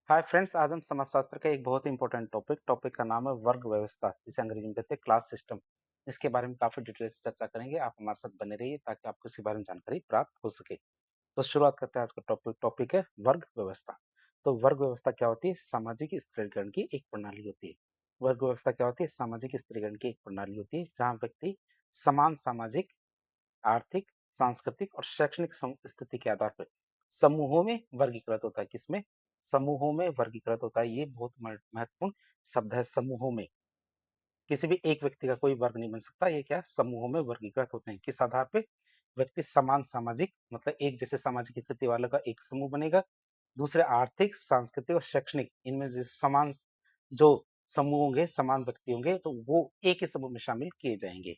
Hi friends, आज हम समाजशास्त्र का एक बहुत ही इंपॉर्टेंट टॉपिक का नाम है वर्ग व्यवस्था, जिसे अंग्रेजी में कहते हैं क्लास सिस्टम। इसके बारे में काफी डिटेल से चर्चा करेंगे। आप हमारे साथ बने रहिए ताकि आपको इसके बारे में जानकारी प्राप्त हो सके। तो शुरुआत करते हैं। आज का टॉपिक टॉपिक है वर्ग व्यवस्था। तो वर्ग व्यवस्था क्या होती है? सामाजिक स्त्रीकरण की एक प्रणाली होती है। वर्ग व्यवस्था क्या होती है? सामाजिक स्त्रीकरण की एक प्रणाली होती है जहाँ व्यक्ति समान सामाजिक, आर्थिक, सांस्कृतिक और शैक्षणिक स्थिति के आधार पर समूहों में वर्गीकृत होता है। किसमें? समूहों में वर्गीकृत होता है। ये बहुत महत्वपूर्ण शब्द है, समूहों में। किसी भी एक व्यक्ति का कोई वर्ग नहीं बन सकता। ये क्या? समूहों में वर्गीकृत होते हैं। किस आधार पे? व्यक्ति समान सामाजिक, मतलब एक जैसे सामाजिक स्थिति वालों का एक समूह बनेगा। दूसरे आर्थिक, सांस्कृतिक और शैक्षणिक, इनमें जो समान जो समूह होंगे, समान व्यक्ति होंगे, तो वो एक ही समूह में शामिल किए जाएंगे।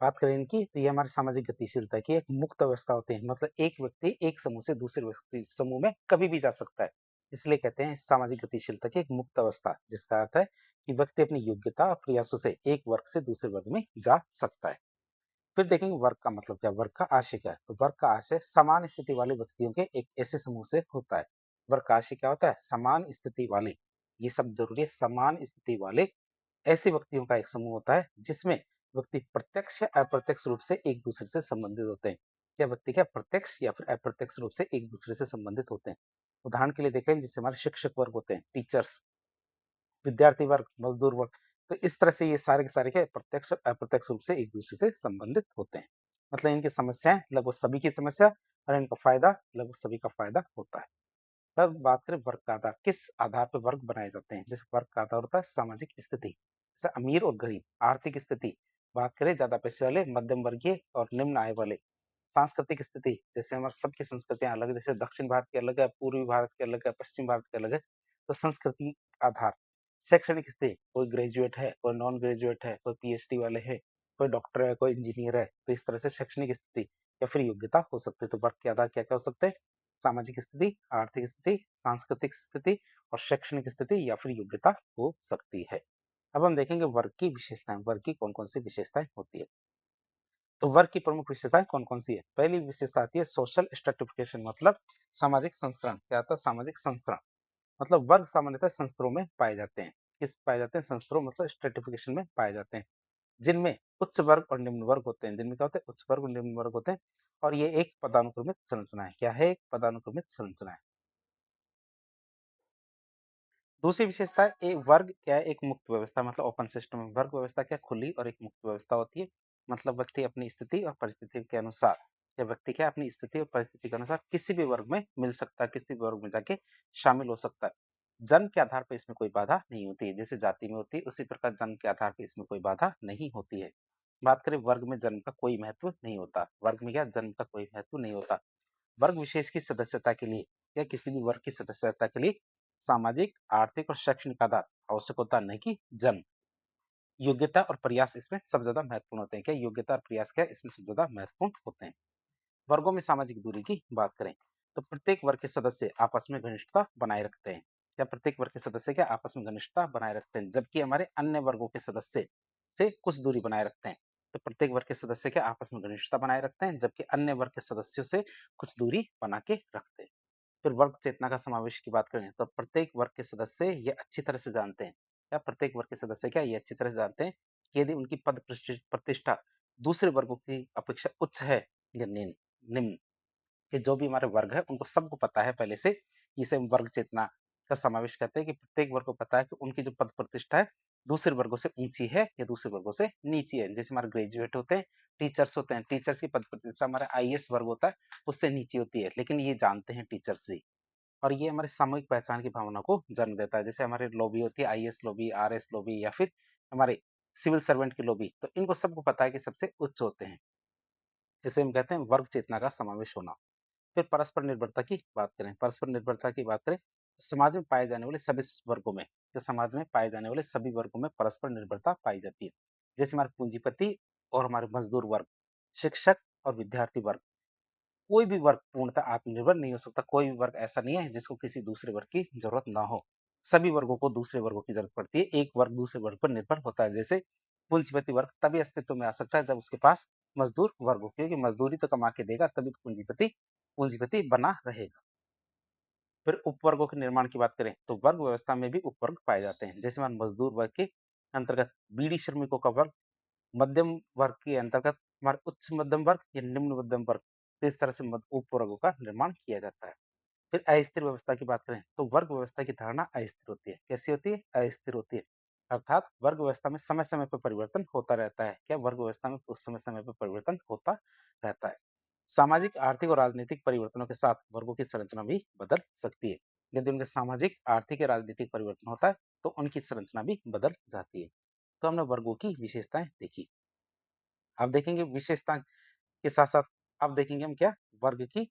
बात करें इनकी, तो ये हमारी सामाजिक गतिशीलता की एक मुक्त अवस्था होते हैं। मतलब एक व्यक्ति एक समूह से दूसरे व्यक्ति समूह में कभी भी जा सकता है। इसलिए कहते हैं सामाजिक गतिशीलता की एक मुक्त अवस्था, जिसका अर्थ है कि व्यक्ति अपनी योग्यता और प्रयासों से एक वर्ग से दूसरे वर्ग में जा सकता है। फिर देखेंगे वर्ग का मतलब क्या, वर्ग का आशय क्या है। तो वर्ग का आशय समान स्थिति वाले व्यक्तियों के एक ऐसे समूह से होता है। वर्ग का आशय क्या होता है? समान स्थिति वाले, ये शब्द जरूरी है, समान स्थिति वाले ऐसे व्यक्तियों का एक समूह होता है जिसमें व्यक्ति प्रत्यक्ष या अप्रत्यक्ष रूप से एक दूसरे से संबंधित होते हैं। क्या व्यक्ति क्या प्रत्यक्ष या फिर अप्रत्यक्ष रूप से एक दूसरे से संबंधित होते हैं? उदाहरण के लिए देखें, जैसे हमारे शिक्षक वर्ग होते हैं, टीचर्स, विद्यार्थी वर्ग, मजदूर वर्ग। तो इस तरह से ये सारे के सारे क्या प्रत्यक्ष और अप्रत्यक्ष रूप से एक दूसरे से संबंधित होते हैं। मतलब इनकी समस्याएं लगभग सभी की समस्या और इनका फायदा लगभग सभी का फायदा होता है। अब बात करें वर्ग का आधार, किस आधार पर वर्ग बनाए जाते हैं। जैसे वर्ग का आधार होता है सामाजिक स्थिति, जैसे अमीर और गरीब। आर्थिक स्थिति, बात करें ज्यादा पैसे वाले, मध्यम वर्गीय और निम्न आय वाले। सांस्कृतिक स्थिति, जैसे हमारे सबकी संस्कृतियां अलग है, जैसे दक्षिण भारत की अलग है, पूर्वी भारत की अलग है, पश्चिम भारत की अलग है। तो संस्कृति आधार। शैक्षणिक स्थिति, कोई ग्रेजुएट है, कोई नॉन ग्रेजुएट है, कोई पीएचडी वाले है, कोई डॉक्टर है, कोई इंजीनियर है। तो इस तरह से शैक्षणिक स्थिति या फिर योग्यता हो सकती है। तो वर्ग के आधार क्या क्या हो सकते हैं? सामाजिक स्थिति, आर्थिक स्थिति, सांस्कृतिक स्थिति और शैक्षणिक स्थिति या फिर योग्यता हो सकती है। अब हम देखेंगे वर्ग की विशेषताएं। वर्ग की कौन कौन सी विशेषताएं होती है। तो वर्ग की प्रमुख विशेषताएं कौन कौन सी है? पहली विशेषता आती है सोशल स्ट्रेटिफिकेशन, मतलब सामाजिक संस्तरण। क्या आता है? सामाजिक संस्तरण। मतलब वर्ग सामान्यतः संस्तरों में पाए जाते हैं। किस पाए जाते हैं? संस्तरों मतलब स्ट्रेटिफिकेशन में पाए जाते हैं, जिनमें उच्च वर्ग और निम्न वर्ग होते हैं। जिनमें क्या होते हैं? उच्च वर्ग और निम्न वर्ग होते हैं। और ये एक पदानुक्रमित संरचना है। क्या है? एक पदानुक्रमित संरचना है। दूसरी विशेषता है वर्ग क्या है? एक मुक्त व्यवस्था, मतलब ओपन सिस्टम है। वर्ग व्यवस्था क्या? खुली और एक मुक्त व्यवस्था होती है। मतलब व्यक्ति अपनी स्थिति और परिस्थिति के अनुसार, या व्यक्ति क्या अपनी स्थिति और परिस्थिति के अनुसार किसी भी वर्ग में मिल सकता है, किसी भी वर्ग में जाके शामिल हो सकता है। जन्म के आधार पर इसमें कोई बाधा नहीं होती है। जैसे जाति में होती है, उसी प्रकार जन्म के आधार पर इसमें कोई बाधा नहीं होती है। बात करें वर्ग में, जन्म का कोई महत्व नहीं होता। वर्ग में क्या? जन्म का कोई महत्व नहीं होता। वर्ग विशेष की सदस्यता के लिए या किसी भी वर्ग की सदस्यता के लिए सामाजिक, आर्थिक और शैक्षणिक आधार आवश्यक होता है, नहीं कि जन्म। योग्यता और प्रयास इसमें सबसे ज्यादा महत्वपूर्ण होते हैं। क्या योग्यता और प्रयास क्या इसमें सबसे ज्यादा महत्वपूर्ण होते हैं। वर्गों में सामाजिक दूरी की बात करें, तो प्रत्येक वर्ग के सदस्य आपस में घनिष्ठता बनाए रखते हैं। क्या प्रत्येक वर्ग के सदस्य क्या आपस में घनिष्ठता बनाए रखते हैं, जबकि हमारे अन्य वर्गों के सदस्य से कुछ दूरी बनाए रखते हैं। तो प्रत्येक वर्ग के सदस्य क्या आपस में घनिष्ठता बनाए रखते हैं, जबकि अन्य वर्ग के सदस्यों से कुछ दूरी बना के रखते हैं। फिर वर्ग चेतना का समावेश की बात करें, तो प्रत्येक वर्ग के सदस्य ये अच्छी तरह से जानते हैं। क्या प्रत्येक वर्ग के सदस्य क्या ये अच्छी तरह से जानते हैं कि यदि उनकी पद प्रतिष्ठा दूसरे वर्गों की अपेक्षा उच्च है या निम्न निम्न कि जो भी हमारे वर्ग है उनको सबको पता है पहले से। इसे हम वर्ग चेतना का समावेश कहते हैं कि प्रत्येक वर्ग को पता है कि उनकी जो पद प्रतिष्ठा है दूसरे वर्गों से ऊंची है या दूसरे वर्गों से नीची है। जैसे हमारे ग्रेजुएट होते हैं, टीचर्स होते हैं, टीचर्स की पद प्रतिष्ठा हमारा आईएएस वर्ग होता है उससे नीची होती है, लेकिन ये जानते हैं टीचर्स भी। और ये हमारे सामूहिक पहचान की भावना को जन्म देता है। जैसे हमारे लॉबी होती है, आईएएस लॉबी, आरएस लॉबी या फिर हमारे सिविल सर्वेंट की लॉबी, तो इनको सबको पता है कि सबसे उच्च होते हैं। इसे हम कहते हैं वर्ग चेतना का समावेश होना। फिर परस्पर निर्भरता की बात करें, परस्पर निर्भरता की बात करें, समाज में पाए जाने वाले सभी वर्गों में, तो समाज में पाए जाने वाले सभी वर्गों में परस्पर निर्भरता पाई जाती है। जैसे हमारे पूंजीपति और हमारे मजदूर वर्ग, शिक्षक और विद्यार्थी वर्ग। कोई भी वर्ग पूर्णतः आत्मनिर्भर नहीं हो सकता। कोई भी वर्ग ऐसा नहीं है जिसको किसी दूसरे वर्ग की जरूरत ना हो। सभी वर्गों को दूसरे वर्गों की जरूरत पड़ती है। एक वर्ग दूसरे वर्ग पर निर्भर होता है। जैसे पूंजीपति वर्ग तभी अस्तित्व में आ सकता है जब उसके पास मजदूर वर्ग हो, क्योंकि मजदूरी तो कमा के देगा तभी तो पूंजीपति पूंजीपति बना रहेगा। फिर उपवर्गों के निर्माण की बात करें तो वर्ग व्यवस्था में भी उपवर्ग पाए जाते हैं। जैसे हमारे मजदूर वर्ग के अंतर्गत बीड़ी श्रमिकों का वर्ग, मध्यम वर्ग के अंतर्गत हमारे उच्च मध्यम वर्ग या निम्न मध्यम वर्ग, तो इस तरह से उपवर्गों का निर्माण किया जाता है। फिर अस्थिर व्यवस्था की बात करें तो वर्ग व्यवस्था की धारणा अस्थिर होती है। कैसी होती है? अस्थिर होती है। अर्थात वर्ग व्यवस्था में समय समय पर परिवर्तन होता रहता है। क्या? वर्ग व्यवस्था में उस समय समय पर परिवर्तन होता रहता है। सामाजिक, आर्थिक और राजनीतिक परिवर्तनों के साथ वर्गों की संरचना भी बदल सकती है। यदि उनके सामाजिक, आर्थिक या राजनीतिक परिवर्तन होता है तो उनकी संरचना भी बदल जाती है। तो हमने वर्गों की विशेषताएं देखी। अब देखेंगे विशेषता के साथ साथ अब देखेंगे हम क्या वर्ग की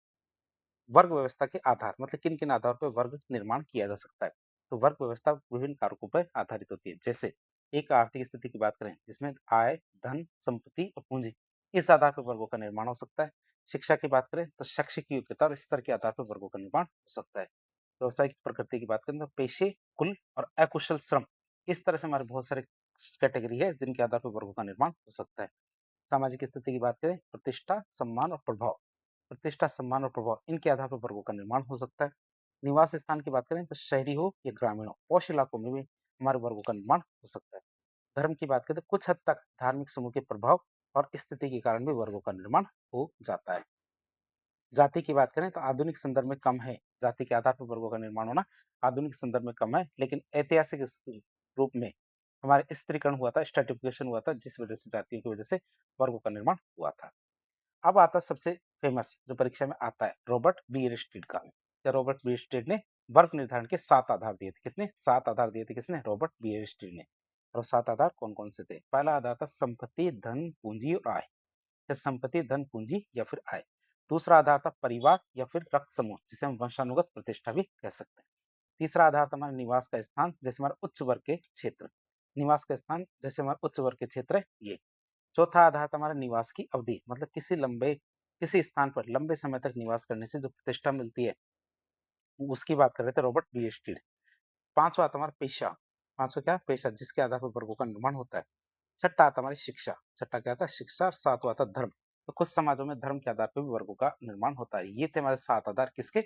वर्ग व्यवस्था के आधार, मतलब किन किन आधार पर वर्ग निर्माण किया जा सकता है। तो वर्ग व्यवस्था विभिन्न कारकों पर आधारित होती है। जैसे एक आर्थिक स्थिति की बात करें जिसमें आय, धन, संपत्ति और पूंजी, इस आधार पर वर्गों का निर्माण हो सकता है। शिक्षा की बात करें तो शैक्षिक योग्यता और स्तर के आधार पर वर्गों का निर्माण हो सकता है। व्यवसायिक प्रकृति की बात करें तो पेशे, कुल और अकुशल श्रम, इस तरह से हमारे बहुत सारे कैटेगरी है जिनके आधार पर वर्गों का निर्माण हो सकता है। सामाजिक स्थिति की बात करें, प्रतिष्ठा, सम्मान और प्रभाव, प्रतिष्ठा, सम्मान और प्रभाव, इनके आधार पर वर्गों का निर्माण हो सकता है। निवास स्थान की बात करें तो शहरी हो या ग्रामीण हो, पौष इलाकों में भी हमारे वर्गों का निर्माण हो सकता है। धर्म की बात करें तो कुछ हद तक धार्मिक समूह के प्रभाव और स्थिति के कारण भी वर्गों का निर्माण हो जाता है। जाति की बात करें तो आधुनिक संदर्भ में कम है, जाति के आधार पर वर्गों का निर्माण होना आधुनिक संदर्भ में कम है, लेकिन ऐतिहासिक रूप में हमारे स्त्रीकरण हुआ था, स्ट्रेटिफिकेशन हुआ था, जिस वजह से जातियों की वजह से वर्गों का निर्माण हुआ था। अब आता सबसे फेमस जो परीक्षा में आता है, रॉबर्ट बीयरस्टीड का। क्या रॉबर्ट बीयरस्टीड ने वर्ग निर्धारण के 7 आधार दिए थे। कितने? 7 आधार दिए थे। किसने? रॉबर्ट बीयरस्टीड ने। और 7 आधार कौन-कौन से थे? पहला आधार था संपत्ति, धन, पूंजी और आय। या संपत्ति, धन, पूंजी या फिर आय। दूसरा आधार था परिवार या फिर रक्त समूह, जिसे हम वंशानुगत प्रतिष्ठा भी कह सकते हैं। तीसरा आधार था हमारा निवास का स्थान, जैसे हमारा उच्च वर्ग के क्षेत्र। निवास का स्थान जैसे हमारा उच्च वर्ग के क्षेत्र है ये। चौथा आधार था हमारा निवास की अवधि, मतलब किसी स्थान पर लंबे समय तक निवास करने से जो प्रतिष्ठा मिलती है, उसकी बात कर रहे थे रॉबर्ट बीयरस्टीड। पांचवा आता हमारा पेशा। पांचवा क्या? पेशा, जिसके आधार पर वर्गों का निर्माण होता है। छठा आता हमारी शिक्षा। छठा क्या था? शिक्षा। और सातवां आता धर्म। तो कुछ समाजों में धर्म के आधार पर भी वर्गों का निर्माण होता है। ये थे हमारे 7 आधार किसके?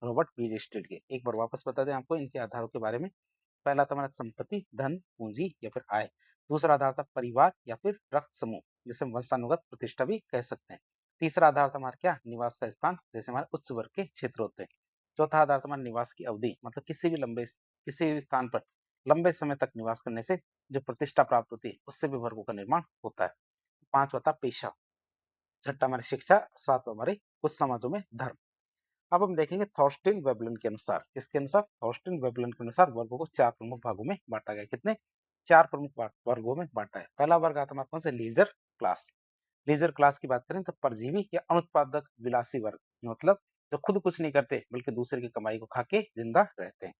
रॉबर्ट बीयरस्टीड के। एक बार वापस बता दें आपको इनके आधारों के बारे में। पहला था हमारा संपत्ति, धन, पूंजी या फिर आय। दूसरा आधार था परिवार या फिर रक्त समूह, जिसे हम वंशानुगत प्रतिष्ठा भी कह सकते हैं। तीसरा आधार था हमारा क्या? निवास का स्थान, जैसे हमारे उच्च वर्ग के क्षेत्र होते हैं। चौथा आधार था हमारा निवास की अवधि, मतलब किसी भी स्थान पर लंबे समय तक निवास करने से जो प्रतिष्ठा प्राप्त होती है, उससे भी वर्गों का निर्माण होता है। पांचवा था पेशा। छठा हमारी शिक्षा। सातवां हमारे कुछ समाजों में धर्म। अब हम देखेंगे थॉर्स्टीन वेबलन के अनुसार। किसके अनुसार? थॉर्स्टीन वेबलन के अनुसार वर्गों को 4 प्रमुख भागों में बांटा गया। कितने? 4 प्रमुख वर्गों में बांटा है। पहला वर्ग आता है हमारे कौन से? Leisure class. लीजर क्लास की बात करें तो परजीवी या अनुत्पादक विलासी वर्ग, मतलब जो खुद कुछ नहीं करते बल्कि दूसरे की कमाई को खा के जिंदा रहते हैं।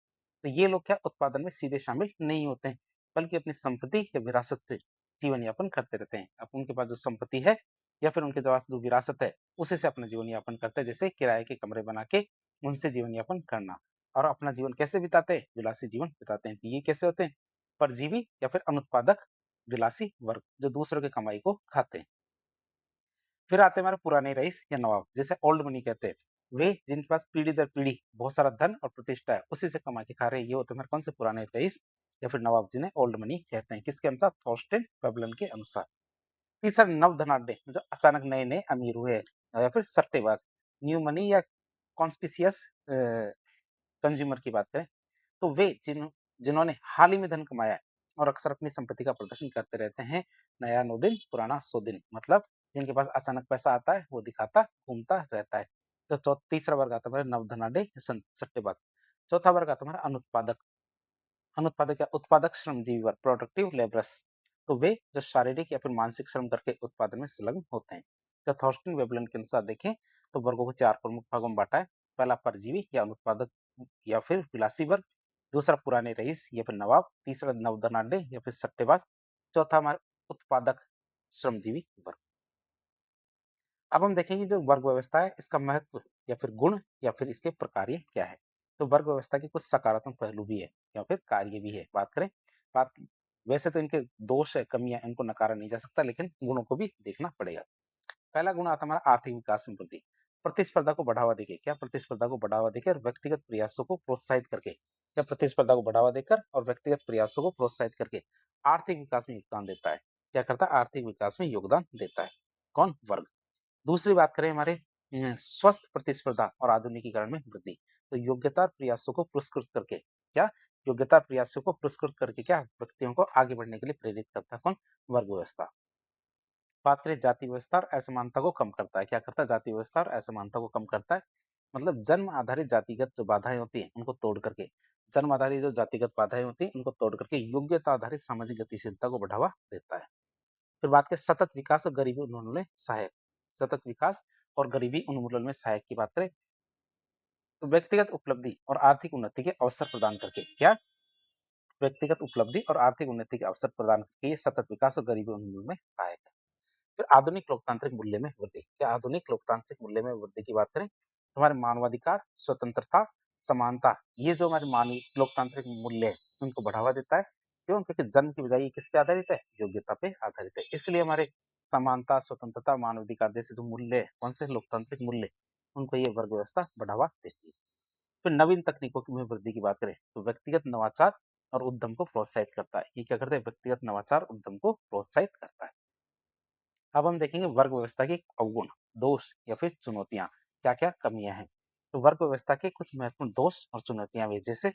तो ये लोग क्या उत्पादन में सीधे शामिल नहीं होते हैं, बल्कि अपनी संपत्ति या विरासत से जीवन यापन करते रहते हैं। अब उनके पास जो संपत्ति है या फिर उनके पास जो विरासत है, उसी से अपना जीवन यापन करते हैं। जैसे किराए के कमरे बना के उनसे जीवन यापन करना। और अपना जीवन कैसे बिताते हैं? विलासी जीवन बिताते हैं। तो ये कैसे होते हैं? परजीवी या फिर अनुत्पादक विलासी वर्ग, जो दूसरों की कमाई को खाते हैं। फिर आते हैं हमारे पुराने रईस या नवाब, जिसे ओल्ड मनी कहते हैं। वे जिनके पास पीढ़ी दर पीढ़ी बहुत सारा धन और प्रतिष्ठा है, उसी से कमा के खा रहे हैं। ये होते हैं हमारे कौन से? पुराने रईस या फिर नवाब, जिन्हें ओल्ड मनी कहते हैं। किसके अनुसार? थॉर्स्टेन वेबलन के अनुसार। तीसरा नव धनाढ्य, जो अचानक नए नए अमीर हुए या फिर सट्टेबाज, न्यू मनी या कॉन्स्पिशियस कंज्यूमर की बात करें तो वे जिन्होंने हाल ही में धन कमाया है और अक्सर अपनी संपत्ति का प्रदर्शन करते रहते हैं। नया नो दिन पुराना सो दिन, मतलब जिनके पास अचानक पैसा आता है वो दिखाता घूमता रहता है। तो तीसरा वर्ग आता है हमारा नवधनाढ्य सट्टेबाज। चौथा वर्ग आता है हमारा अनुत्पादक। अनुत्पादक या उत्पादक श्रमजीवी वर्ग, प्रोडक्टिव लेबरस। तो वे जो शारीरिक या फिर मानसिक श्रम करके उत्पादन में संलग्न होते हैं। तो थॉर्स्टीन वेबलन के अनुसार देखें तो वर्गों को 4 प्रमुख भागों में बांटा है। पहला परजीवी या अनुत्पादक या फिर विलासी वर्ग। दूसरा पुराने रईस या फिर नवाब। तीसरा नवधनाढ्य या फिर सट्टेबाज। चौथा हमारा उत्पादक श्रमजीवी वर्ग। अब हम देखेंगे जो वर्ग व्यवस्था है इसका महत्व या फिर गुण या फिर इसके प्रकार्य क्या है। तो वर्ग व्यवस्था के कुछ सकारात्मक पहलू भी है या फिर कार्य भी है। बात वैसे तो इनके दोष है, कमियां, इनको नकारा नहीं जा सकता, लेकिन गुणों को भी देखना पड़ेगा। पहला गुण आता हमारा आर्थिक विकास समृद्धि। प्रतिस्पर्धा को बढ़ावा देके, क्या प्रतिस्पर्धा को बढ़ावा देकर व्यक्तिगत प्रयासों को प्रोत्साहित करके, क्या प्रतिस्पर्धा को बढ़ावा देकर और व्यक्तिगत प्रयासों को प्रोत्साहित करके आर्थिक विकास में योगदान देता है। क्या करता है? आर्थिक विकास में योगदान देता है। कौन? वर्ग। दूसरी बात करें हमारे स्वस्थ प्रतिस्पर्धा और आधुनिकीकरण में वृद्धि। तो योग्यता और प्रयासों को पुरस्कृत करके, क्या योग्यता और प्रयासों को पुरस्कृत करके क्या व्यक्तियों को आगे बढ़ने के लिए प्रेरित करता है? कौन? वर्ग व्यवस्था। बात करें जाति व्यवस्था और असमानता को कम करता है। क्या करता है? जाति व्यवस्था और असमानता को कम करता है। मतलब जन्म आधारित जातिगत जो बाधाएं होती हैं उनको तोड़ करके, जन्म आधारित जो जातिगत बाधाएं होती हैं उनको तोड़ करके योग्यता आधारित सामाजिक गतिशीलता को बढ़ावा देता है। फिर बात करें सतत विकास और गरीबी उन्मूलन में सहायक। सतत विकास और गरीबी उन्मूलन में सहायक की बात करें तो व्यक्तिगत उपलब्धि और आर्थिक उन्नति के अवसर प्रदान करके, क्या व्यक्तिगत उपलब्धि और आर्थिक उन्नति के अवसर प्रदान करके ये सतत विकास और गरीबी उन्मूलन में सहायक है। फिर आधुनिक लोकतांत्रिक मूल्य में वृद्धि। क्या आधुनिक लोकतांत्रिक मूल्य में वृद्धि की बात करें तो हमारे मानवाधिकार, स्वतंत्रता, समानता, ये जो हमारे मानवीय लोकतांत्रिक मूल्य है उनको बढ़ावा देता है। क्यों? क्योंकि जन्म की बजाय ये किस पे आधारित है? योग्यता पे आधारित है। इसलिए हमारे समानता, स्वतंत्रता, मानवाधिकार जैसे जो मूल्य है, कौन से लोकतांत्रिक मूल्य, उनको ये वर्ग व्यवस्था बढ़ावा देती है। फिर नवीन तकनीकों की में वृद्धि की बात करें तो व्यक्तिगत नवाचार और उद्यम को प्रोत्साहित करता है। ये क्या करता है? व्यक्तिगत नवाचार उद्यम को प्रोत्साहित करता है। अब हम देखेंगे वर्ग व्यवस्था के अवगुण, दोष या फिर चुनौतियां, क्या-क्या कमियां हैं। तो वर्ग व्यवस्था के कुछ महत्वपूर्ण दोष और चुनौतियां भी, जैसे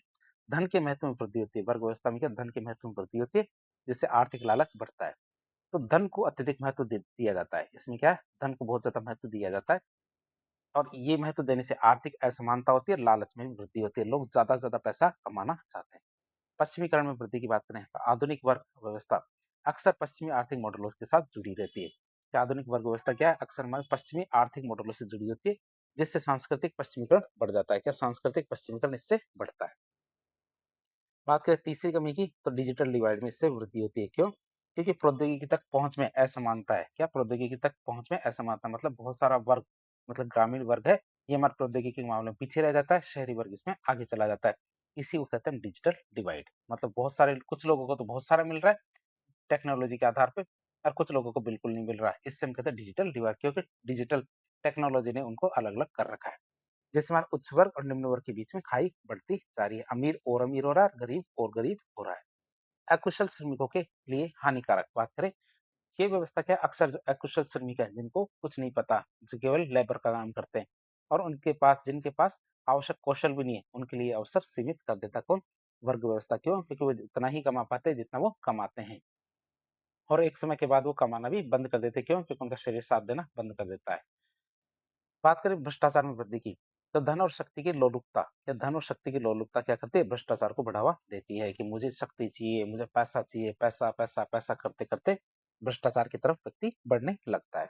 धन के महत्व में वृद्धि होती है। वर्ग व्यवस्था में क्या धन के महत्व में वृद्धि होती है, जिससे आर्थिक लालच बढ़ता है। तो धन को अत्यधिक महत्व दिया जाता है। इसमें क्या है? धन को बहुत ज्यादा महत्व दिया जाता है और ये महत्व देने से आर्थिक असमानता होती है, लालच में भी वृद्धि होती है। लोग ज्यादा से ज्यादा पैसा कमाना चाहते हैं। पश्चिमीकरण में वृद्धि की बात करें तो आधुनिक वर्ग व्यवस्था अक्सर पश्चिमी आर्थिक मॉडलों के साथ जुड़ी रहती है। क्या आधुनिक वर्ग व्यवस्था क्या है? अक्सर हमारे पश्चिमी आर्थिक मॉडलों से जुड़ी होती है, जिससे सांस्कृतिक पश्चिमीकरण बढ़ जाता है। क्या सांस्कृतिक पश्चिमीकरण इससे बढ़ता है? बात करें तीसरी कमी की तो डिजिटल डिवाइड में इससे वृद्धि होती है। क्यों? क्योंकि प्रौद्योगिकी तक पहुंच में असमानता है। क्या प्रौद्योगिकी तक पहुंच में असमानता मतलब बहुत सारा वर्ग, मतलब ग्रामीण वर्ग है, ये हमारे प्रौद्योगिकी के मामले में पीछे रह जाता है, शहरी वर्ग इसमें आगे चला जाता है। इसी को कहते हैं डिजिटल डिवाइड। मतलब बहुत सारे, कुछ लोगों को तो बहुत सारा मिल रहा है टेक्नोलॉजी के आधार पे और कुछ लोगों को बिल्कुल नहीं मिल रहा है। इससे हम कहते हैं डिजिटल डिवाइड, क्योंकि डिजिटल टेक्नोलॉजी ने उनको अलग अलग कर रखा है। जैसे हमारे उच्च वर्ग और निम्न वर्ग के बीच में खाई बढ़ती जा रही है, अमीर और अमीर हो रहा है, गरीब और गरीब हो रहा है। अकुशल श्रमिकों के लिए हानिकारक बात करें, ये व्यवस्था क्या है? अक्सर जो अकुशल श्रमिक है, जिनको कुछ नहीं पता, जो केवल लेबर का काम करते हैं और उनके पास, जिनके पास आवश्यक कौशल भी नहीं है, उनके लिए अवसर सीमित कर देता। कौन? वर्ग व्यवस्था। क्यों? क्योंकि वो उतना ही कमा पाते हैं जितना वो कमाते हैं और एक समय के बाद वो कमाना भी बंद कर देते हैं। क्यों? क्योंकि उनका शरीर साथ देना बंद कर देता है। बात करें भ्रष्टाचार में वृद्धि की तो धन और शक्ति की लोलुपता, या धन और शक्ति की लोलुपता क्या करती है? भ्रष्टाचार को बढ़ावा देती है कि मुझे शक्ति चाहिए, मुझे पैसा चाहिए, पैसा पैसा पैसा करते करते भ्रष्टाचार की तरफ व्यक्ति बढ़ने लगता है।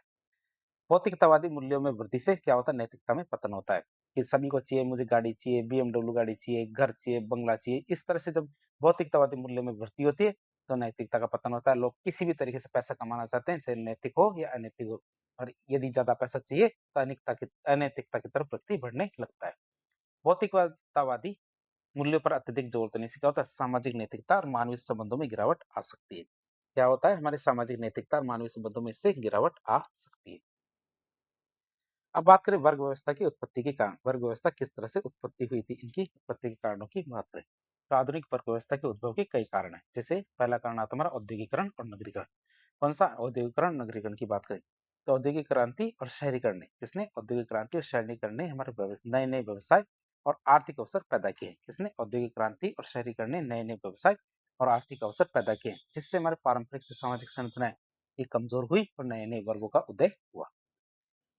भौतिकतावादी मूल्यों में वृद्धि से क्या होता है? नैतिकता में पतन होता है कि सभी को चाहिए, मुझे गाड़ी चाहिए, बीएमडब्ल्यू गाड़ी चाहिए, घर चाहिए, बंगला चाहिए। इस तरह से जब भौतिकतावादी मूल्यों में वृद्धि होती है तो नैतिकता का पतन होता है। लोग किसी भी तरीके से पैसा कमाना चाहते हैं, चाहे नैतिक हो या अनैतिक हो, और यदि ज्यादा पैसा चाहिए तो अनैतिकता की तरफ व्यक्ति बढ़ने लगता है। भौतिकतावादी मूल्यों पर अत्यधिक जोर देने से क्या होता है? सामाजिक नैतिकता और मानवीय संबंधों में गिरावट आ सकती है। क्या होता है? हमारे सामाजिक नैतिकता और मानवीय संबंधों में इससे गिरावट आ सकती है। अब बात करें वर्ग व्यवस्था की उत्पत्ति के कारण। वर्ग व्यवस्था किस तरह से उत्पत्ति हुई थी, इनकी उत्पत्ति के कारणों की बात करें तो आधुनिक वर्ग व्यवस्था के उद्भव के कई कारण हैं। जैसे पहला कारण आता है हमारा औद्योगिकरण और नगरीकरण। कौन सा? औद्योगिकरण नगरीकरण की बात करें तो औद्योगिक क्रांति और शहरीकरण ने, किसने? औद्योगिक क्रांति और शहरीकरण ने हमारे नए नए व्यवसाय और आर्थिक अवसर पैदा किए हैं। किसने? औद्योगिक क्रांति और शहरीकरण ने नए नए व्यवसाय और आर्थिक अवसर पैदा किए हैं, जिससे हमारे पारंपरिक जो सामाजिक संरचना है ये कमजोर हुई और नए नए वर्गों का उदय हुआ।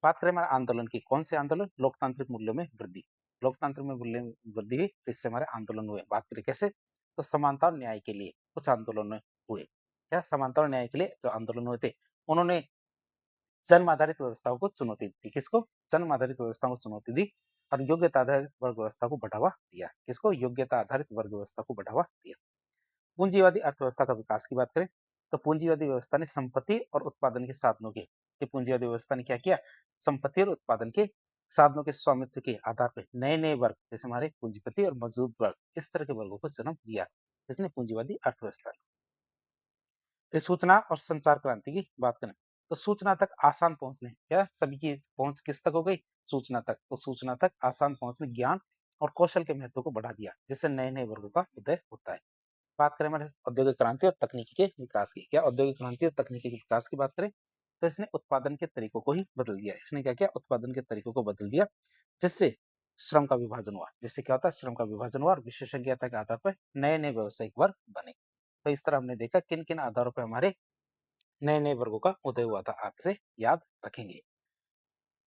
बात करें हमारे आंदोलन की, कौन से आंदोलन? लोकतांत्रिक मूल्यों में वृद्धि। लोकतांत्रिक में मूल्य में वृद्धि हुई तो इससे हमारे आंदोलन हुए। बात करें कैसे तो समानता और न्याय के लिए कुछ आंदोलन हुए। क्या? समानता और न्याय के लिए जो आंदोलन हुए थे, उन्होंने जन्म आधारित व्यवस्थाओं को चुनौती दी। किसको? जन्म आधारित व्यवस्थाओं को चुनौती दी और योग्यता आधारित वर्ग व्यवस्था को बढ़ावा दिया। किसको? योग्यता आधारित वर्ग व्यवस्था को बढ़ावा दिया। पूंजीवादी अर्थव्यवस्था का विकास की बात करें तो पूंजीवादी व्यवस्था ने संपत्ति और उत्पादन के साधनों के, कि पूंजीवादी व्यवस्था ने क्या किया? संपत्ति और उत्पादन के साधनों के स्वामित्व के आधार पर नए नए वर्ग, जैसे हमारे पूंजीपति और मजदूर वर्ग, इस तरह के वर्गों को जन्म दिया। इसने पूंजीवादी अर्थव्यवस्था। फिर सूचना और संचार क्रांति की बात करें तो सूचना तक आसान पहुँचने क्या सभी की पहुँच किस तक हो गई? सूचना तक। तो सूचना तक आसान पहुँचने ज्ञान और कौशल के महत्व को बढ़ा दिया, जिससे नए-नए वर्गों का उदय होता है। बात करें हमारे औद्योगिक क्रांति और तकनीकी के विकास की। क्या औद्योगिक क्रांति और तकनीकी के विकास की बात करें, तो इसने उत्पादन के तरीकों को ही बदल दिया। इसने क्या किया? उत्पादन के तरीकों को बदल दिया, जिससे श्रम का विभाजन हुआ। जिससे क्या होता है? श्रम का विभाजन हुआ और विशेषज्ञता के आधार पर नए-नए व्यावसायिक वर्ग बने। तो इस तरह हमने देखा किन-किन आधारों पर हमारे नए-नए वर्गों का उदय हुआ था। आप इसे याद रखेंगे।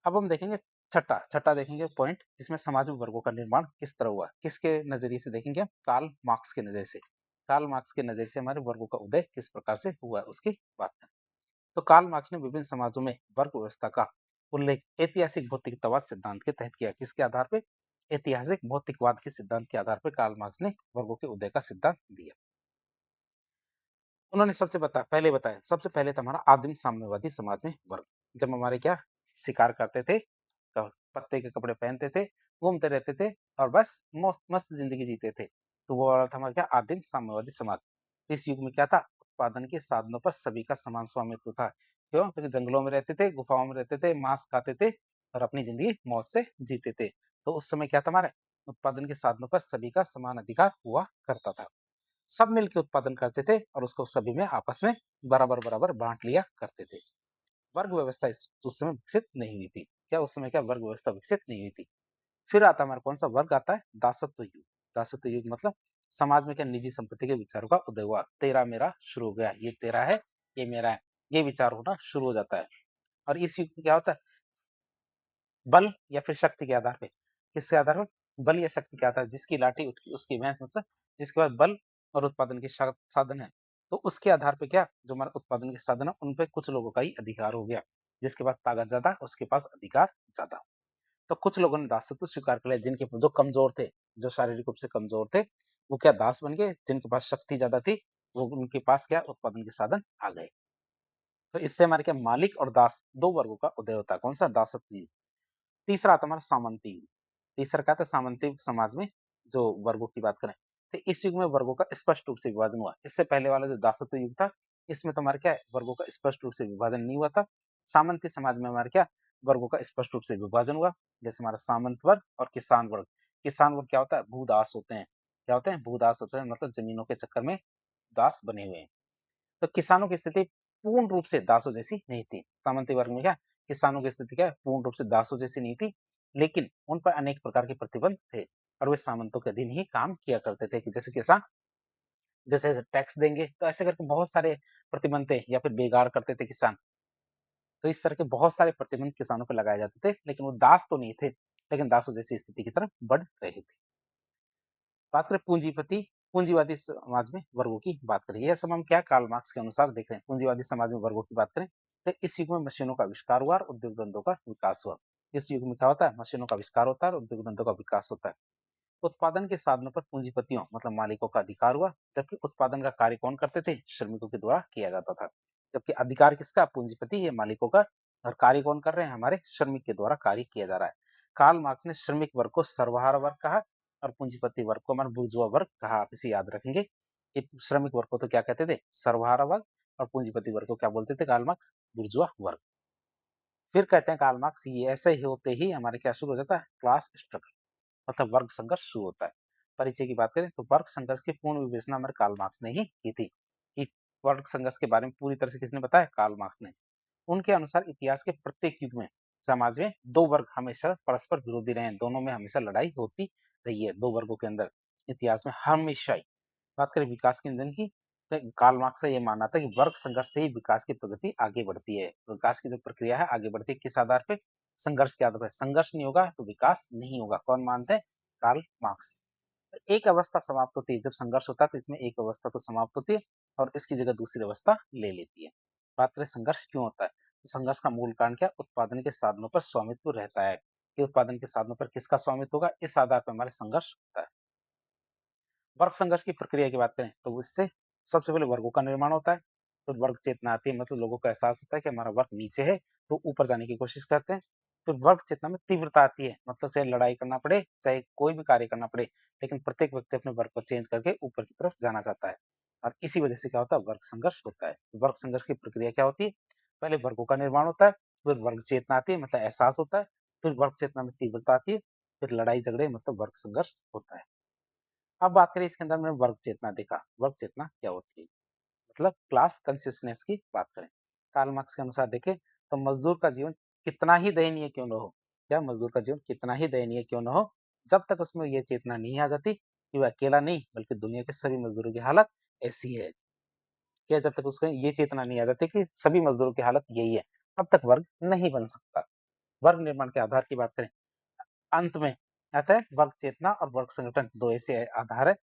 अब हम देखेंगे छठा छठा देखेंगे पॉइंट, जिसमें समाज में वर्गों का निर्माण किस तरह हुआ। किसके नजरिए से देखेंगे हम? कार्ल मार्क्स के नजरिए से। कार्ल मार्क्स के नजरिए से हमारे वर्गों का उदय किस प्रकार से हुआ उसकी बात करें, तो कार्ल मार्क्स ने विभिन्न समाजों में वर्ग व्यवस्था का उल्लेख ऐतिहासिक भौतिकतावाद सिद्धांत के तहत किया। किसके आधार पे? ऐतिहासिक भौतिकवाद के सिद्धांत के आधार पर कार्ल मार्क्स ने वर्गों के उदय का सिद्धांत दिया। उन्होंने सबसे पहले था हमारा आदिम साम्यवादी समाज में वर्ग। जब हमारे क्या शिकार करते थे, पत्ते के कपड़े पहनते थे, घूमते रहते थे और बस मस्त मस्त जिंदगी जीते थे। तो वो वाला था हमारा क्या? आदिम साम्यवादी समाज। इस युग में क्या था? उत्पादन के साधनों पर सभी का समान स्वामित्व था। क्यों? क्योंकि जंगलों में रहते थे, गुफाओं में रहते थे, मांस खाते थे और अपनी जिंदगी मौज से जीते थे। तो उस समय क्या था हमारे? उत्पादन के साधनों पर सभी का समान अधिकार हुआ करता था। सब मिलकर उत्पादन करते थे और उसको सभी में आपस में बराबर-बराबर बाँट लिया करते थे। वर्ग व्यवस्था इस उस समय विकसित नहीं हुई थी। क्या उस समय क्या वर्ग व्यवस्था विकसित नहीं हुई थी? फिर आता है हमारा कौन-सा वर्ग आता है? दासत्व युग। दासत्व युग मतलब समाज में क्या निजी संपत्ति के विचारों का उदय हुआ। तेरा मेरा शुरू हो गया। ये तेरा है, ये मेरा है। ये विचार होना शुरू हो जाता है। और इस युग में क्या होता है? बल या फिर शक्ति के आधार पे। किसके आधार पे? बल या शक्ति के आधार, जिसकी लाठी उसकी भैंस, मतलब जिसके पास बल और उत्पादन के साधन है, तो उसके आधार पे क्या जो हमारा उत्पादन के साधन है उन पे कुछ लोगों का ही अधिकार हो गया। जिसके पास ताकत ज्यादा उसके पास अधिकार ज्यादा। तो कुछ लोगों ने दासत्व स्वीकार कर लिया, जिनके जो कमजोर थे, जो शारीरिक रूप से कमजोर थे, वो क्या दास बन गए। जिनके पास शक्ति ज्यादा थी, वो उनके पास क्या उत्पादन के साधन आ गए। तो इससे हमारे क्या मालिक और दास दो वर्गों का उदय होता है। कौन सा? दासत्व। तीसरा आता है हमारा सामंती युग। तीसरा क्या था? सामंती समाज में जो वर्गों की बात करें, तो इस युग में वर्गों का स्पष्ट रूप से विभाजन हुआ। इससे पहले वाला जो दासत्व युग था, इसमें तो हमारे क्या है वर्गों का स्पष्ट रूप से विभाजन नहीं हुआ था। सामंती समाज में हमारे क्या वर्गों का स्पष्ट रूप से विभाजन हुआ। जैसे हमारा सामंत वर्ग और किसान वर्ग। किसान वर्ग क्या होता है? भूदास होते हैं। क्या होते हैं? भूदास होते हैं, मतलब जमीनों के चक्कर में दास बने हुए हैं। तो किसानों की स्थिति पूर्ण रूप से दासों जैसी नहीं थी। सामंती वर्ग में क्या किसानों की स्थिति क्या पूर्ण रूप से दासों जैसी नहीं थी, लेकिन उन पर अनेक प्रकार के प्रतिबंध थे और वे सामंतों के अधीन ही काम किया करते थे। कि जैसे किसान जैसे टैक्स देंगे, तो ऐसे करके बहुत सारे प्रतिबंध थे, या फिर बेगार करते थे किसान। तो इस तरह के बहुत सारे प्रतिबंध किसानों पर लगाए जाते थे, लेकिन वो दास तो नहीं थे, लेकिन दासों जैसी स्थिति की तरफ बढ़ रहे थे। बात करें पूंजीवादी समाज में वर्गों की बात करें, यह सब हम क्या कार्ल मार्क्स के अनुसार देख रहे हैं। पूंजीवादी समाज में वर्गों की बात करें, तो इस युग में मशीनों का आविष्कार हुआ और उद्योग धंधों का विकास हुआ। इस युग में क्या होता है? मशीनों का आविष्कार होता है और उद्योग धंधों का विकास होता है। उत्पादन के साधनों पर पूंजीपतियों मतलब मालिकों का अधिकार हुआ, जबकि उत्पादन का कार्य कौन करते थे? श्रमिकों के द्वारा किया जाता था। जबकि अधिकार किसका? पूंजीपति, ये मालिकों का। और कार्य कौन कर रहे हैं? हमारे श्रमिक के द्वारा कार्य किया जा रहा है। कार्ल मार्क्स ने श्रमिक वर्ग को सर्वहारा वर्ग कहा और पूंजीपति वर्ग को हमारा बुर्जुआ वर्ग कहा। आप इसे याद रखेंगे कि श्रमिक वर्ग को तो क्या कहते थे? सर्वहारा वर्ग। और पूंजीपति वर्ग को क्या बोलते थे कार्ल मार्क्स? बुर्जुआ वर्ग। फिर कहते हैं कार्ल मार्क्स, ये ऐसे ही होते ही हमारे क्या शुरू हो जाता है? क्लास स्ट्रगल, मतलब वर्ग संघर्ष शुरू होता है। परिचय की बात करें तो वर्ग संघर्ष की पूर्ण विवेचना हमारे कार्ल मार्क्स ने ही की थी। कि वर्ग संघर्ष के बारे में पूरी तरह से किसने बताया? कार्ल मार्क्स ने। उनके अनुसार इतिहास के प्रत्येक युग में समाज में दो वर्ग हमेशा परस्पर विरोधी रहे हैं। दोनों में हमेशा लड़ाई होती रही है, दो वर्गों के अंदर इतिहास में हमेशा ही। बात करें विकास के इंजन की, तो कार्ल मार्क्स का ये मानना था कि वर्ग संघर्ष से ही विकास की प्रगति आगे बढ़ती है। विकास की जो प्रक्रिया है आगे बढ़ती है किस आधार पे? संघर्ष के आधार पर। संघर्ष नहीं होगा तो विकास नहीं होगा। कौन मानते हैं? Karl Marx. एक अवस्था समाप्त होती है जब संघर्ष होता है, तो इसमें एक अवस्था तो समाप्त होती है और इसकी जगह दूसरी अवस्था ले लेती है। बात करें संघर्ष क्यों होता है, तो संघर्ष का मूल कारण क्या? उत्पादन के साधनों पर स्वामित्व रहता है। कि उत्पादन के साधनों पर किसका स्वामित्व होगा, इस आधार पर हमारे संघर्ष होता है। वर्ग संघर्ष की प्रक्रिया की बात करें तो इससे सबसे पहले वर्गों का निर्माण होता है। फिर वर्ग चेतना आती है, मतलब लोगों को एहसास होता है कि हमारा वर्ग नीचे है, तो ऊपर जाने की कोशिश करते हैं। फिर वर्ग चेतना में तीव्रता आती है, मतलब चाहे लड़ाई करना पड़े, चाहे कोई भी कार्य करना पड़े, लेकिन प्रत्येक व्यक्ति अपने वर्ग को चेंज करके ऊपर की तरफ जाना चाहता है। और इसी वजह से क्या होता है? वर्ग संघर्ष होता है। वर्ग संघर्ष की प्रक्रिया क्या होती है? पहले वर्गों का निर्माण होता है, फिर वर्ग चेतना आती है मतलब एहसास होता है, फिर वर्ग चेतना में तीव्रता आती है, फिर लड़ाई-झगड़े मतलब वर्ग संघर्ष होता है। अब बात करें इसके अंदर हमने वर्ग चेतना देखा, वर्ग चेतना क्या होती है? मतलब क्लास कंसिस्टेंस की बात करें। कार्ल मार्क्स के अनुसार देखें तो मजदूर का जीवन कितना ही दयनीय क्यों न हो, क्या मजदूर का जीवन कितना ही दयनीय क्यों न हो, जब तक उसमें ये चेतना नहीं आ जाती कि वह अकेला नहीं बल्कि दुनिया के सभी मजदूरों की हालत ऐसी है। क्या जब तक उसको ये चेतना नहीं आ जाती कि सभी मजदूरों की हालत यही है, तब तक वर्ग नहीं बन सकता। वर्ग निर्माण के आधार की बात करें, अंत में आता है वर्ग चेतना और वर्ग संगठन, दो ऐसे आधार है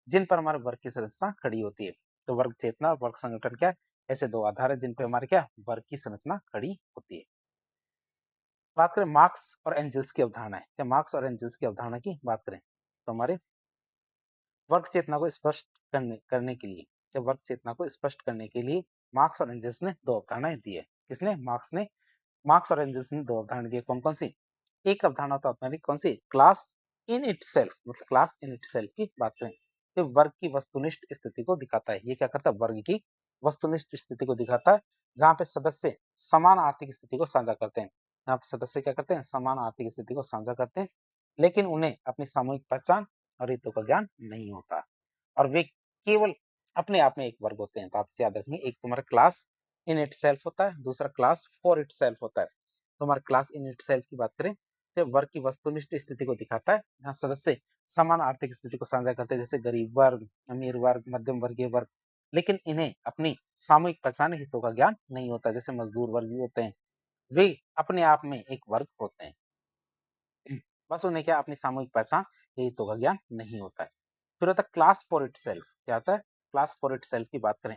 जिन पर हमारे वर्ग की संरचना खड़ी होती है। तो वर्ग चेतना और वर्ग संगठन क्या है? ऐसे दो आधार है जिन पे हमारे क्या वर्ग की संरचना खड़ी होती है। बात करें मार्क्स और एंजल्स की अवधारणा है, क्या मार्क्स और एंजल्स की अवधारणा की बात करें तो हमारे वर्ग चेतना को स्पष्ट करने के लिए, क्या वर्ग चेतना को स्पष्ट करने के लिए मार्क्स और एंजल्स ने दो अवधारणाएं दी है। किसने? मार्क्स और एंजल्स ने दो अवधारणाएं दी है। कौन कौन सी? एक अवधारणा तो अपनानी कौन सी? क्लास इन इटसेल्फ, मतलब क्लास इन इटसेल्फ की बात करें तो वर्ग की वस्तुनिष्ठ स्थिति को दिखाता है। ये क्या करता है? वर्ग की वस्तुनिष्ठ स्थिति को दिखाता है, जहां पे सदस्य समान आर्थिक स्थिति को साझा करते हैं। यहाँ पे सदस्य क्या करते हैं? समान आर्थिक स्थिति को साझा करते हैं, लेकिन उन्हें अपनी सामूहिक पहचान और हितों का ज्ञान नहीं होता और वे केवल अपने आप में एक वर्ग होते हैं। तो आपसे याद रखेंगे, एक तुम्हारा क्लास इन इटसेल्फ होता है, दूसरा क्लास फॉर इटसेल्फ होता है। तो हमारा क्लास इन इटसेल्फ की बात करें तो वर्ग की वस्तुनिष्ठ स्थिति को दिखाता है, जहां सदस्य समान आर्थिक स्थिति को साझा करते हैं, जैसे गरीब वर्ग, अमीर वर्ग, मध्यम वर्गीय वर्ग, लेकिन इन्हें अपनी सामूहिक पहचान हितों का ज्ञान नहीं होता, जैसे मजदूर वर्ग भी होते हैं। वे अपने आप में एक वर्ग होते हैं, बस उन्हें क्या अपनी सामूहिक पहचान या हितों का ज्ञान नहीं होता है। फिर होता है क्लास फॉर इटसेल्फ। क्या होता है? क्लास फॉर इटसेल्फ की बात करें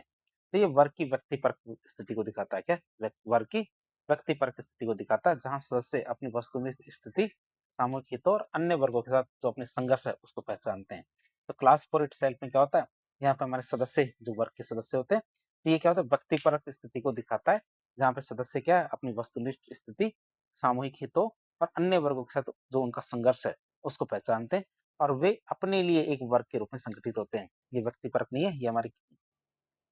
तो ये वर्ग की व्यक्तिपरक स्थिति को दिखाता है। क्या? वर्ग की व्यक्तिपरक स्थिति को दिखाता है, जहां सदस्य अपनी वस्तुनिष्ठ स्थिति, सामूहिक हितों और अन्य वर्गों के साथ जो अपने संघर्ष है उसको पहचानते हैं। तो क्लास फॉर इटसेल्फ में क्या होता है? यहाँ पे हमारे सदस्य जो वर्ग के सदस्य होते हैं, तो ये क्या होता है? व्यक्तिपरक स्थिति को दिखाता है, जहाँ पे सदस्य क्या है? अपनी वस्तुनिष्ठ स्थिति, सामूहिक हितों और अन्य वर्गों के साथ जो उनका संघर्ष है उसको पहचानते हैं और वे अपने लिए एक वर्ग के रूप में संगठित होते हैं। ये व्यक्तिपरक नहीं है,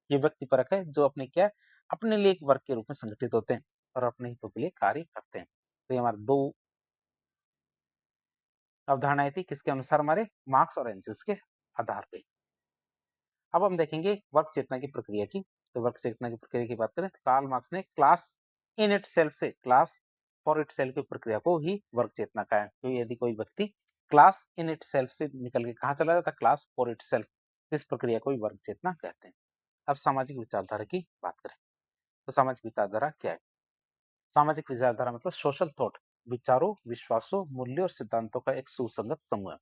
ये व्यक्तिपरक है जो अपने क्या है? अपने लिए एक वर्ग के रूप में संगठित होते हैं और अपने हितों के लिए कार्य करते हैं। तो ये हमारे दो अवधारणाएं थी, किसके अनुसार? हमारे मार्क्स और एंजल्स के आधार पे। अब हम देखेंगे वर्ग चेतना की प्रक्रिया की। तो वर्ग चेतना की प्रक्रिया की बात करें तो कार्ल मार्क्स ने क्लास इन इटसेल्फ से क्लास फॉर इटसेल्फ की प्रक्रिया को ही वर्ग चेतना कहा है। तो यदि कोई व्यक्ति क्लास इन इटसेल्फ से निकल के कहाँ चला जाता? क्लास फॉर इटसेल्फ, इस प्रक्रिया को ही वर्ग चेतना कहते हैं। अब सामाजिक विचारधारा की बात करें तो सामाजिक विचारधारा क्या है? सामाजिक विचारधारा मतलब सोशल थॉट, विचारों, विश्वासों, मूल्यों और सिद्धांतों का एक सुसंगत समूह है।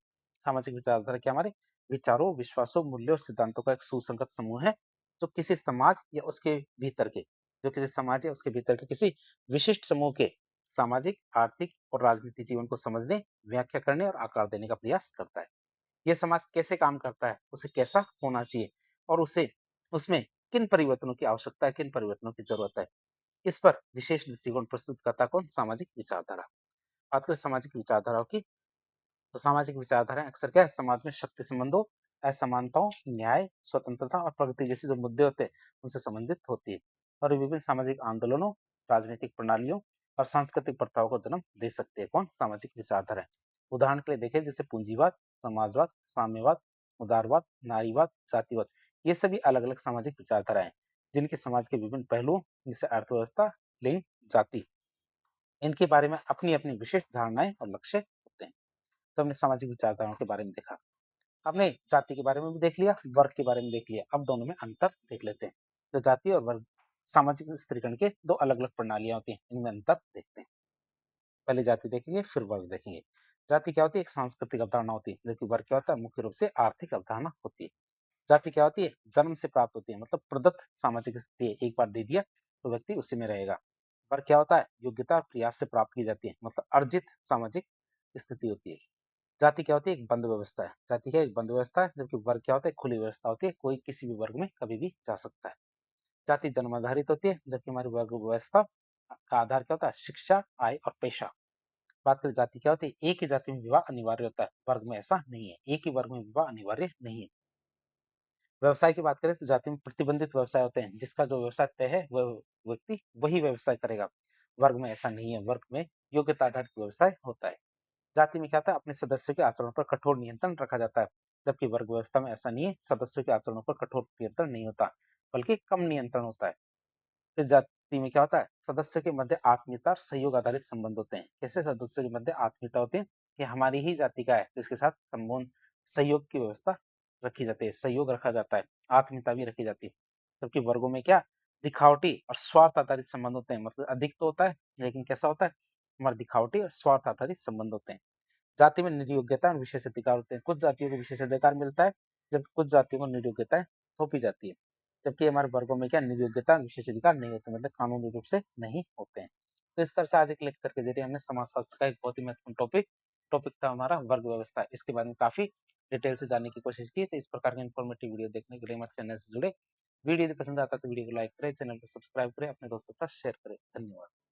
सामाजिक विचारधारा क्या? हमारे विचारों, विश्वासों, मूल्यों और सिद्धांतों का एक सुसंगत समूह है, जो किसी समाज या उसके भीतर के जो किसी समाज या उसके भीतर के किसी विशिष्ट समूह के सामाजिक, आर्थिक और राजनीतिक जीवन को समझने, व्याख्या करने और आकार देने का प्रयास करता है। यह समाज कैसे काम करता है, उसे कैसा होना चाहिए और उसे उसमें किन परिवर्तनों की आवश्यकता है, किन परिवर्तनों की जरूरत है, इस पर विशेष दृष्टिकोण प्रस्तुत करता कौन? सामाजिक विचारधारा। बात करें सामाजिक विचारधाराओं की तो सामाजिक विचारधाराएं अक्सर क्या है? समाज में शक्ति संबंधों, असमानताओं, न्याय, स्वतंत्रता और प्रगति जैसे जो मुद्दे होते हैं उनसे संबंधित होती है और ये विभिन्न सामाजिक आंदोलनों, राजनीतिक प्रणालियों और सांस्कृतिक प्रथाओं को जन्म दे सकती है। कौन? सामाजिक विचारधारा। उदाहरण के लिए देखें जैसे पूंजीवाद, समाजवाद, साम्यवाद, उदारवाद, नारीवाद, जातिवाद, ये सभी अलग अलग सामाजिक विचारधाराएं जिनके समाज के विभिन्न पहलुओं जैसे अर्थव्यवस्था, लिंग, जाति, इनके बारे में अपनी अपनी विशिष्ट धारणाएं और लक्ष्य होते हैं। तो हमने सामाजिक विचारधाराओं के बारे में देखा, हमने जाति के बारे में भी देख लिया, वर्ग के बारे में देख लिया। अब दोनों में अंतर देख लेते हैं। तो जाति और वर्ग सामाजिक स्त्रीकरण के दो अलग अलग प्रणालियां होती हैं, इनमें अंतर देखते हैं। पहले जाति देखेंगे फिर वर्ग देखेंगे। जाति क्या होती है? एक सांस्कृतिक अवधारणा होती है, जबकि वर्ग क्या होता है? मुख्य रूप से आर्थिक अवधारणा होती है। जाति क्या होती है? जन्म से प्राप्त होती है, मतलब प्रदत्त सामाजिक स्थिति है, एक बार दे दिया तो व्यक्ति उसी में रहेगा। वर्ग क्या होता है? योग्यता और प्रयास से प्राप्त की जाती है, मतलब अर्जित सामाजिक स्थिति होती है। जाति क्या होती है? एक बंद व्यवस्था है। जाति क्या? एक बंद व्यवस्था है, जबकि वर्ग क्या होता है? खुली व्यवस्था होती है, कोई किसी भी वर्ग में कभी भी जा सकता है। जाति जन्म आधारित होती है, जबकि हमारी वर्ग व्यवस्था का आधार क्या होता है? शिक्षा, आय और पेशा। बात करें जाति क्या होती है? एक ही जाति में विवाह अनिवार्य होता है, वर्ग में ऐसा नहीं है, एक ही वर्ग में विवाह अनिवार्य नहीं है। व्यवसाय की बात करें तो जाति में प्रतिबंधित व्यवसाय होते हैं, जिसका जो व्यवसाय तय है वह व्यक्ति वही व्यवसाय करेगा। वर्ग में ऐसा नहीं है, वर्ग में योग्यता आधारित व्यवसाय होता है। जाति में क्या होता है, अपने सदस्यों के आचरण पर कठोर नियंत्रण रखा जाता है, जबकि वर्ग व्यवस्था में ऐसा नहीं है, सदस्यों के आचरणों पर कठोर नियंत्रण नहीं होता, बल्कि कम नियंत्रण होता है। इस जाति में क्या होता है, सदस्यों के मध्य आत्मीयता और सहयोग आधारित संबंध होते हैं। कैसे सदस्यों के मध्य आत्मीयता होती है कि हमारी ही जाति का है, तो इसके साथ संबंध सहयोग की व्यवस्था रखी जाती है, सहयोग रखा जाता है, आत्मीयता भी रखी जाती है। जबकि वर्गों में क्या, दिखावटी और स्वार्थ आधारित संबंध होते हैं, मतलब अधिक तो होता है, लेकिन कैसा होता है, हमारे दिखावटी और स्वार्थ आधारित संबंध होते हैं। जाति में निर्योग्यता और विशेषाधिकार होते हैं। कुछ जातियों को विशेषाधिकार मिलता है, जबकि कुछ जातियों को निर्योग्यताएँ थोपी जाती है। जबकि हमारे वर्गों में क्या, निर्योग्यता और विशेषाधिकार नहीं होते, मतलब कानूनी रूप से नहीं होते हैं। तो इस तरह से आज एक लेक्चर के ज़रिए हमने समाजशास्त्र का एक बहुत ही महत्वपूर्ण टॉपिक था हमारा वर्ग व्यवस्था। इसके बारे में काफ़ी डिटेल से जानने की कोशिश की। तो इस प्रकार के इन्फॉर्मेटिव वीडियो देखने के लिए हमारे चैनल से जुड़े। वीडियो यदि पसंद आता है तो वीडियो को लाइक करें, चैनल को सब्सक्राइब करें, अपने दोस्तों के साथ शेयर करें। धन्यवाद।